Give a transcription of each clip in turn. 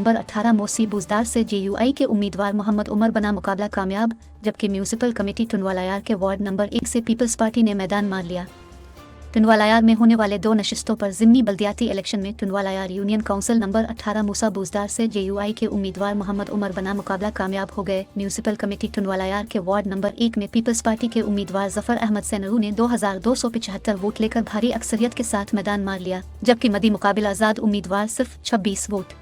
Number 18 मोसी बुजदार से JUI के उम्मीदवार मोहम्मद उमर बना मुकाबला कामयाब, जबकि म्यूनिसिपल कमेटी टुनवालायार के वार्ड नंबर 1 से पीपल्स पार्टी ने मैदान मार लिया। टुनवालायार में होने वाले 2 नशिस्तों पर ज़िमनी बल्दियाती इलेक्शन में टुनवालायार यूनियन काउंसिल नंबर 18 मूसा बुजदार से जेयूआई के उम्मीदवार मोहम्मद उमर बना मुकाबला कामयाब हो गए। म्यूनिसिपल कमेटी टुनवालायार के वार्ड नंबर 1 में पीपल्स पार्टी के उम्मीदवार जफर अहमद सेनरू ने 2275 वोट लेकर भारी अक्सरियत के साथ मैदान मार लिया, जबकि मदी मुकाबिल आज़ाद उम्मीदवार सिर्फ 26 वोट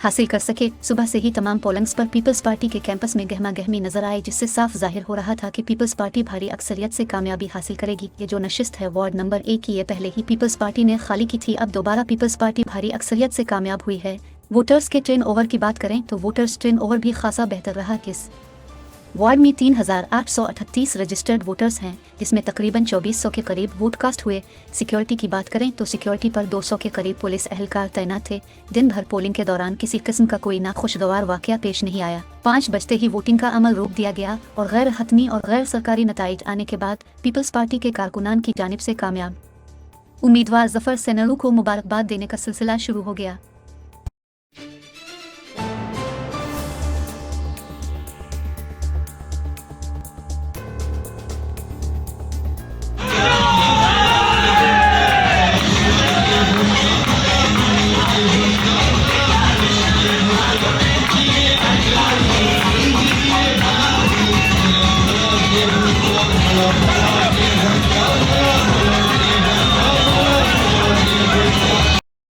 हासिल कर सके। सुबह से ही तमाम पोलिंग्स पर पीपल्स पार्टी के कैंपस में गहमा गहमी नजर आई, जिससे साफ जाहिर हो रहा था कि पीपल्स पार्टी भारी अक्सरियत से कामयाबी हासिल करेगी। ये जो नशिस्त है वार्ड नंबर 1 की, ये पहले ही पीपल्स पार्टी ने खाली की थी, अब दोबारा पीपल्स पार्टी भारी अक्सरियत से कामयाब हुई है। वोटर्स के टर्न ओवर की बात करें तो वोटर्स टर्न ओवर भी खासा बेहतर रहा। किस वार्ड में 3838 रजिस्टर्ड वोटर्स हैं, जिसमें तकरीबन 2400 के करीब वोट कास्ट हुए। सिक्योरिटी की बात करें तो सिक्योरिटी पर 200 के करीब पुलिस एहलकार तैनात थे। दिन भर पोलिंग के दौरान किसी किस्म का कोई नाखुशगवार वाकया पेश नहीं आया। 5 बजते ही वोटिंग का अमल रोक दिया गया और गैर हतमी और गैर सरकारी नताइज आने के बाद पीपल्स पार्टी के कारकुनान की जानिब से कामयाब उम्मीदवार जफर सेनरू को मुबारकबाद देने का सिलसिला शुरू हो गया।